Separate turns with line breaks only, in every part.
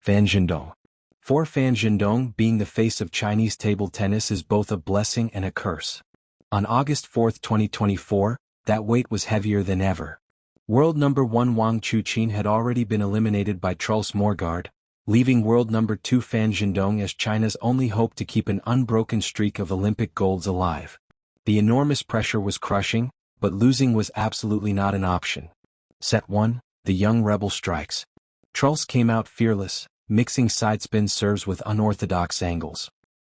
Fan Zhendong. For Fan Zhendong, being the face of Chinese table tennis is both a blessing and a curse. On August 4, 2024, that weight was heavier than ever. World number 1 Wang Chuqin had already been eliminated by Truls Moregard, leaving world number 2 Fan Zhendong as China's only hope to keep an unbroken streak of Olympic golds alive. The enormous pressure was crushing, but losing was absolutely not an option. Set 1, the young rebel strikes. Truls came out fearless, mixing sidespin serves with unorthodox angles.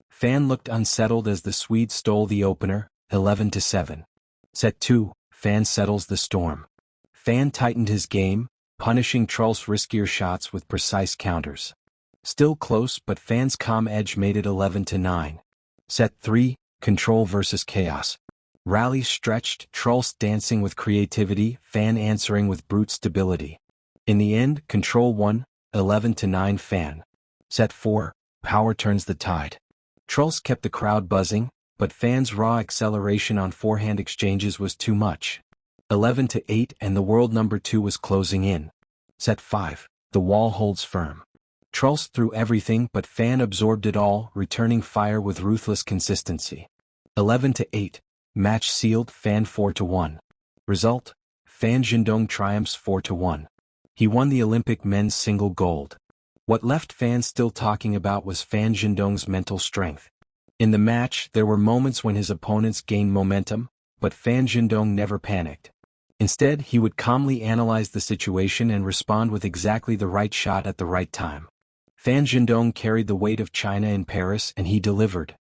Fan looked unsettled as the Swede stole the opener, 11-7. Set 2, Fan settles the storm. Fan tightened his game, punishing Truls' riskier shots with precise counters. Still close, but Fan's calm edge made it 11-9. Set 3, control versus chaos. Rallies stretched, Truls dancing with creativity, Fan answering with brute stability. In the end, control won, 11-9 Fan. Set 4, power turns the tide. Truls kept the crowd buzzing, but Fan's raw acceleration on forehand exchanges was too much. 11-8 and the world number 2 was closing in. Set 5, the wall holds firm. Truls threw everything but Fan absorbed it all, returning fire with ruthless consistency. 11-8, match sealed, Fan 4-1. Result, Fan Zhendong triumphs 4-1. He won the Olympic men's single gold. What left fans still talking about was Fan Zhendong's mental strength. In the match, there were moments when his opponents gained momentum, but Fan Zhendong never panicked. Instead, he would calmly analyze the situation and respond with exactly the right shot at the right time. Fan Zhendong carried the weight of China in Paris and he delivered.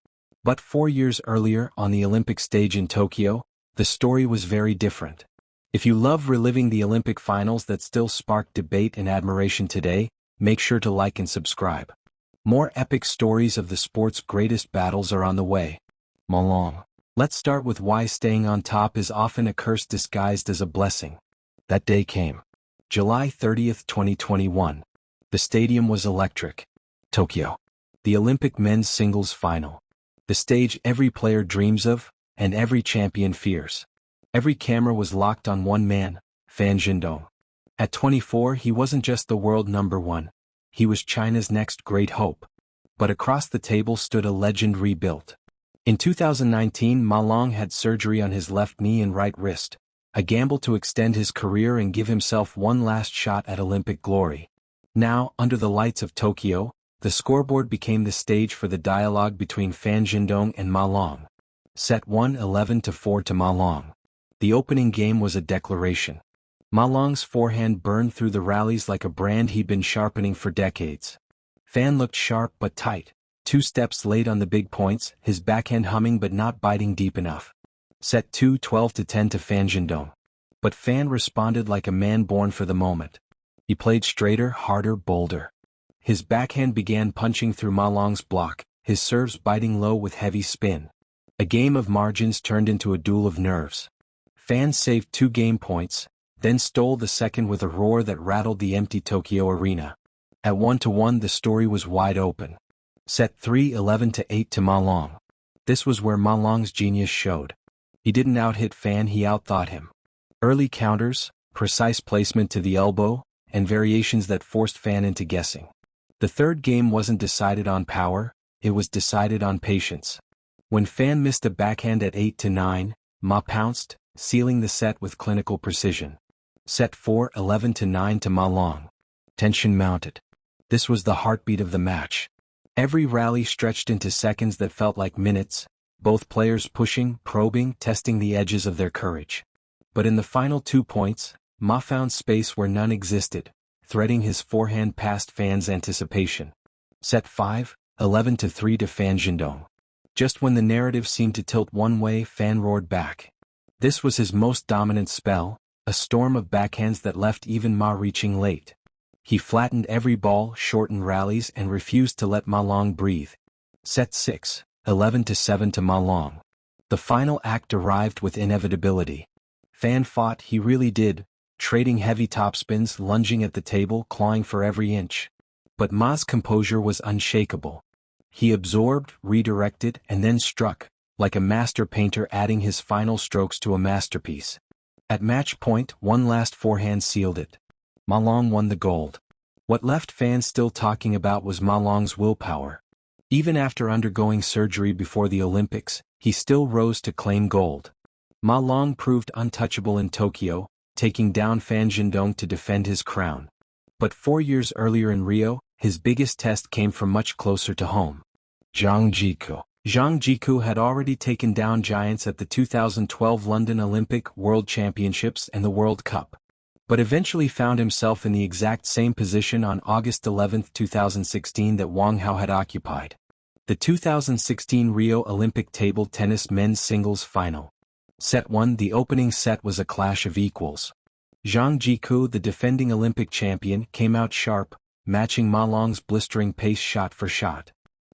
But 4 years earlier, on the Olympic stage in Tokyo, the story was very different. If you love reliving the Olympic finals that still spark debate and admiration today, make sure to like and subscribe. More epic stories of the sport's greatest battles are on the way. Malong. Let's start with why staying on top is often a curse disguised as a blessing. That day came. July 30, 2021. The stadium was electric. Tokyo. The Olympic men's singles final. The stage every player dreams of, and every champion fears. Every camera was locked on one man, Fan Zhendong. At 24, he wasn't just the world number 1. He was China's next great hope. But across the table stood a legend rebuilt. In 2019, Ma Long had surgery on his left knee and right wrist, a gamble to extend his career and give himself one last shot at Olympic glory. Now, under the lights of Tokyo, the scoreboard became the stage for the dialogue between Fan Zhendong and Ma Long. Set 1, 11-4 to Ma Long. The opening game was a declaration. Ma Long's forehand burned through the rallies like a brand he'd been sharpening for decades. Fan looked sharp but tight, 2 steps late on the big points, his backhand humming but not biting deep enough. Set 2, 12-10 to Fan Zhendong. But Fan responded like a man born for the moment. He played straighter, harder, bolder. His backhand began punching through Ma Long's block, his serves biting low with heavy spin. A game of margins turned into a duel of nerves. Fan saved 2 game points, then stole the second with a roar that rattled the empty Tokyo arena. At 1-1 the story was wide open. Set 3, 11-8 to Ma Long. This was where Ma Long's genius showed. He didn't out-hit Fan, he out-thought him. Early counters, precise placement to the elbow, and variations that forced Fan into guessing. The third game wasn't decided on power, it was decided on patience. When Fan missed a backhand at 8-9, Ma pounced, sealing the set with clinical precision. Set 4, 11-9 to Ma Long. Tension mounted. This was the heartbeat of the match. Every rally stretched into seconds that felt like minutes, both players pushing, probing, testing the edges of their courage. But in the final 2 points, Ma found space where none existed, threading his forehand past Fan's anticipation. Set 5, 11-3 to Fan Zhendong. Just when the narrative seemed to tilt one way, Fan roared back. This was his most dominant spell, a storm of backhands that left even Ma reaching late. He flattened every ball, shortened rallies, and refused to let Ma Long breathe. Set 6, 11-7 to Ma Long. The final act arrived with inevitability. Fan fought, he really did, trading heavy topspins, lunging at the table, clawing for every inch. But Ma's composure was unshakable. He absorbed, redirected, and then struck, like a master painter adding his final strokes to a masterpiece. At match point, one last forehand sealed it. Ma Long won the gold. What left fans still talking about was Ma Long's willpower. Even after undergoing surgery before the Olympics, he still rose to claim gold. Ma Long proved untouchable in Tokyo, taking down Fan Zhendong to defend his crown. But 4 years earlier in Rio, his biggest test came from much closer to home. Zhang Jiku. Zhang Jiku had already taken down giants at the 2012 London Olympic, World Championships and the World Cup, but eventually found himself in the exact same position on August 11, 2016 that Wang Hao had occupied. The 2016 Rio Olympic table tennis men's singles final. Set 1. The opening set was a clash of equals. Zhang Jiku, the defending Olympic champion, came out sharp, matching Ma Long's blistering pace shot for shot.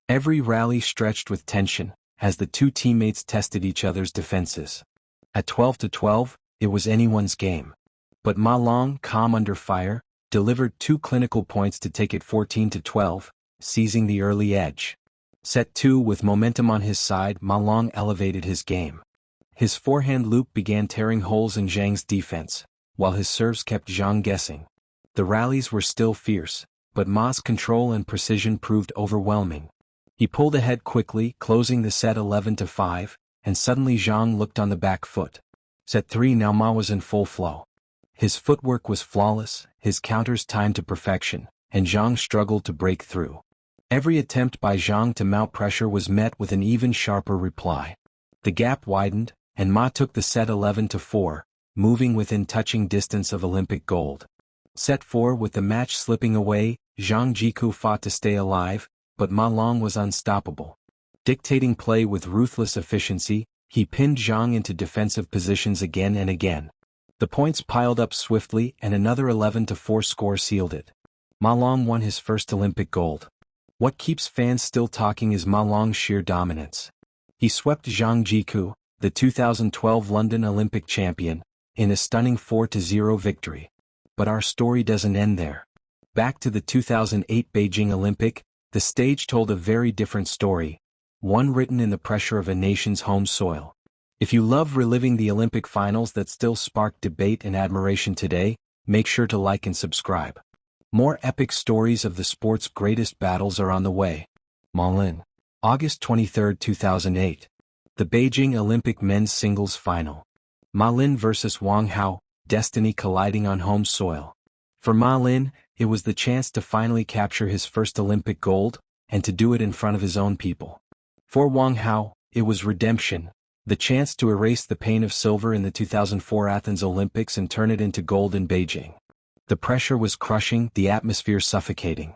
Every rally stretched with tension, as the two teammates tested each other's defenses. At 12-12, it was anyone's game. But Ma Long, calm under fire, delivered 2 clinical points to take it 14-12, seizing the early edge. Set 2. With momentum on his side, Ma Long elevated his game. His forehand loop began tearing holes in Zhang's defense, while his serves kept Zhang guessing. The rallies were still fierce, but Ma's control and precision proved overwhelming. He pulled ahead quickly, closing the set 11-5, and suddenly Zhang looked on the back foot. Set 3. Now Ma was in full flow. His footwork was flawless, his counters timed to perfection, and Zhang struggled to break through. Every attempt by Zhang to mount pressure was met with an even sharper reply. The gap widened, and Ma took the set 11-4, moving within touching distance of Olympic gold. Set 4. With the match slipping away, Zhang Jiku fought to stay alive, but Ma Long was unstoppable. Dictating play with ruthless efficiency, he pinned Zhang into defensive positions again and again. The points piled up swiftly and another 11-4 score sealed it. Ma Long won his first Olympic gold. What keeps fans still talking is Ma Long's sheer dominance. He swept Zhang Jiku, the 2012 London Olympic champion, in a stunning 4-0 victory. But our story doesn't end there. Back to the 2008 Beijing Olympic, the stage told a very different story, one written in the pressure of a nation's home soil. If you love reliving the Olympic finals that still spark debate and admiration today, make sure to like and subscribe. More epic stories of the sport's greatest battles are on the way. Ma Lin. August 23, 2008. The Beijing Olympic men's singles final. Ma Lin vs. Wang Hao, destiny colliding on home soil. For Ma Lin, it was the chance to finally capture his first Olympic gold, and to do it in front of his own people. For Wang Hao, it was redemption, the chance to erase the pain of silver in the 2004 Athens Olympics and turn it into gold in Beijing. The pressure was crushing, the atmosphere suffocating.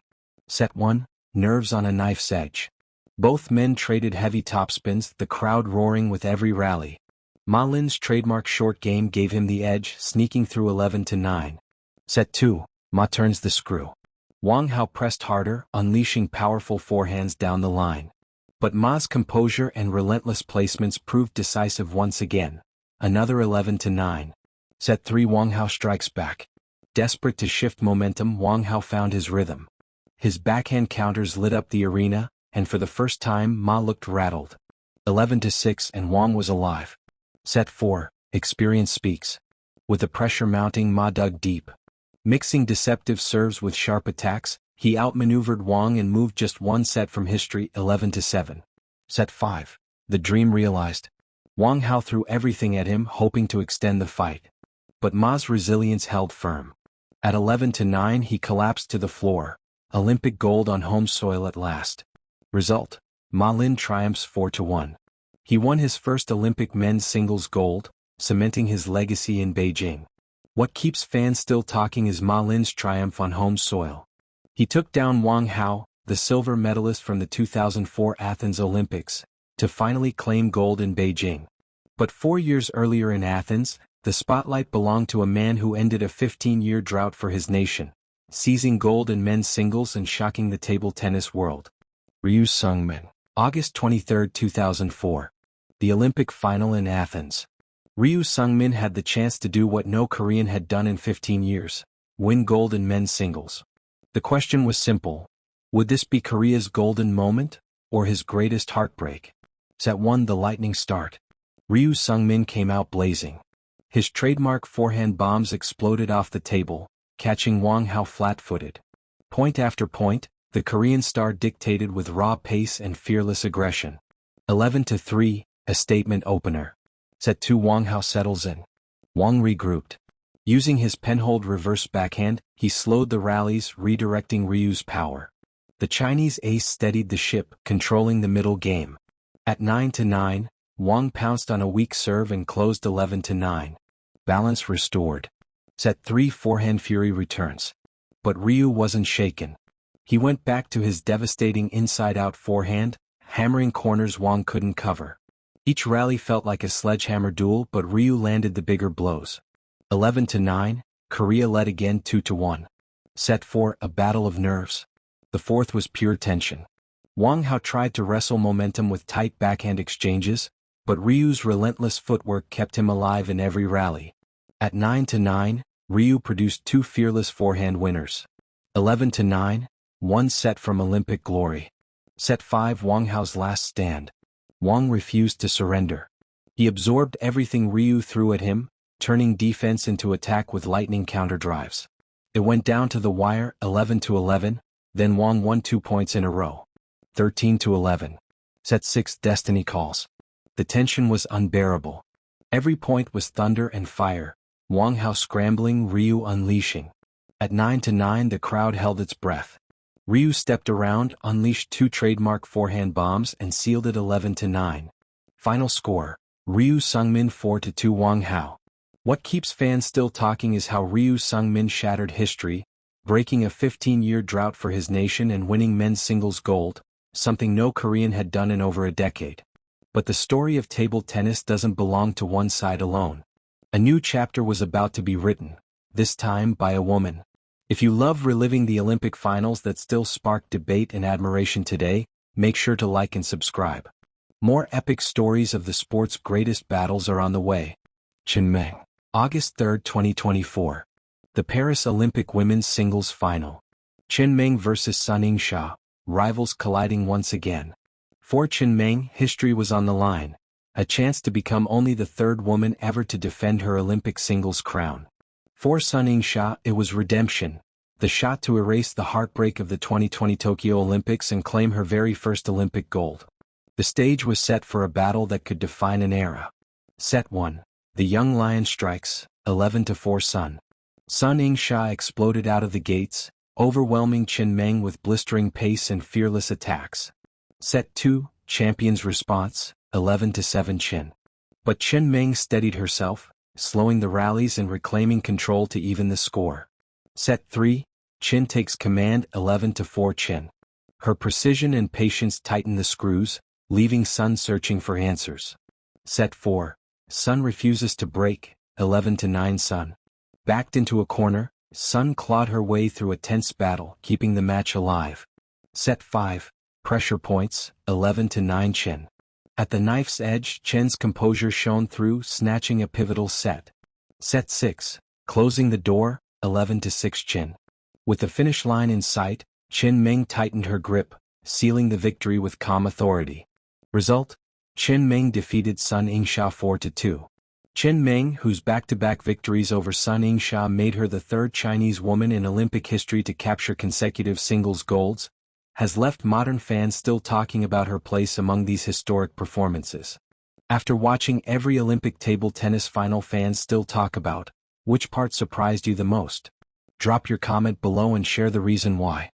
Set 1, nerves on a knife's edge. Both men traded heavy topspins, the crowd roaring with every rally. Ma Lin's trademark short game gave him the edge, sneaking through 11-9. Set 2, Ma turns the screw. Wang Hao pressed harder, unleashing powerful forehands down the line. But Ma's composure and relentless placements proved decisive once again. Another 11-9. Set 3. Wang Hao strikes back. Desperate to shift momentum, Wang Hao found his rhythm. His backhand counters lit up the arena, and for the first time Ma looked rattled. 11-6 and Wang was alive. Set 4. Experience speaks. With the pressure mounting, Ma dug deep. Mixing deceptive serves with sharp attacks, he outmaneuvered Wang and moved just one set from history, 11-7. Set 5. The dream realized. Wang Hao threw everything at him, hoping to extend the fight. But Ma's resilience held firm. At 11-9 he collapsed to the floor. Olympic gold on home soil at last. Result: Ma Lin triumphs 4-1. He won his first Olympic men's singles gold, cementing his legacy in Beijing. What keeps fans still talking is Ma Lin's triumph on home soil. He took down Wang Hao, the silver medalist from the 2004 Athens Olympics, to finally claim gold in Beijing. But 4 years earlier in Athens, the spotlight belonged to a man who ended a 15-year drought for his nation, seizing gold in men's singles and shocking the table tennis world. Ryu Seung-min. August 23, 2004. The Olympic final in Athens. Ryu Seung-min had the chance to do what no Korean had done in 15 years, win gold in men's singles. The question was simple: would this be Korea's golden moment, or his greatest heartbreak? Set 1. The lightning start. Ryu Seung-min came out blazing. His trademark forehand bombs exploded off the table, catching Wang Hao flat-footed. Point after point, the Korean star dictated with raw pace and fearless aggression. 11-3, a statement opener. Set 2, Wang Hao settles in. Wang regrouped. Using his penhold reverse backhand, he slowed the rallies, redirecting Ryu's power. The Chinese ace steadied the ship, controlling the middle game. At 9-9, Wang pounced on a weak serve and closed 11-9. Balance restored. Set 3, forehand fury returns. But Ryu wasn't shaken. He went back to his devastating inside-out forehand, hammering corners Wang couldn't cover. Each rally felt like a sledgehammer duel, but Ryu landed the bigger blows. 11-9, Korea led again 2-1. Set 4, a battle of nerves. The fourth was pure tension. Wang Hao tried to wrestle momentum with tight backhand exchanges, but Ryu's relentless footwork kept him alive in every rally. At 9-9, Ryu produced 2 fearless forehand winners. 11-9, one set from Olympic glory. Set 5, Wang Hao's last stand. Wang refused to surrender. He absorbed everything Ryu threw at him, turning defense into attack with lightning counterdrives. It went down to the wire, 11-11, then Wang won 2 points in a row. 13-11. Set 6, destiny calls. The tension was unbearable. Every point was thunder and fire, Wang Hao scrambling, Ryu unleashing. At 9-9, the crowd held its breath. Ryu stepped around, unleashed 2 trademark forehand bombs and sealed it 11-9. Final score, Ryu Sungmin 4-2 Wang Hao. What keeps fans still talking is how Ryu Sungmin shattered history, breaking a 15-year drought for his nation and winning men's singles gold, something no Korean had done in over a decade. But the story of table tennis doesn't belong to one side alone. A new chapter was about to be written, this time by a woman. If you love reliving the Olympic finals that still spark debate and admiration today, make sure to like and subscribe. More epic stories of the sport's greatest battles are on the way. Chinmeng. August 3, 2024. The Paris Olympic Women's Singles Final. Chinmeng vs. Sun Ying-sha, rivals colliding once again. For Chinmeng, history was on the line, a chance to become only the 3rd woman ever to defend her Olympic singles crown. For Sun Ying-sha, it was redemption, the shot to erase the heartbreak of the 2020 Tokyo Olympics and claim her very first Olympic gold. The stage was set for a battle that could define an era. Set 1. The young lion strikes, 11-4 Sun. Sun Ying-sha exploded out of the gates, overwhelming Chinmeng with blistering pace and fearless attacks. Set 2. Champion's response, 11-7 Chin. But Chinmeng steadied herself, slowing the rallies and reclaiming control to even the score. Set 3, Chin takes command, 11-4 Chin. Her precision and patience tightened the screws, leaving Sun searching for answers. Set 4, Sun refuses to break, 11-9 Sun. Backed into a corner, Sun clawed her way through a tense battle, keeping the match alive. Set 5, pressure points, 11-9 Chin. At the knife's edge, Chen's composure shone through, snatching a pivotal set. Set 6, closing the door, 11-6 Chin. With the finish line in sight, Chinmeng tightened her grip, sealing the victory with calm authority. Result? Chinmeng defeated Sun Ying-sha 4-2. Chinmeng, whose back-to-back victories over Sun Ying-sha made her the 3rd Chinese woman in Olympic history to capture consecutive singles golds, has left modern fans still talking about her place among these historic performances. After watching every Olympic table tennis final, fans still talk about, which part surprised you the most? Drop your comment below and share the reason why.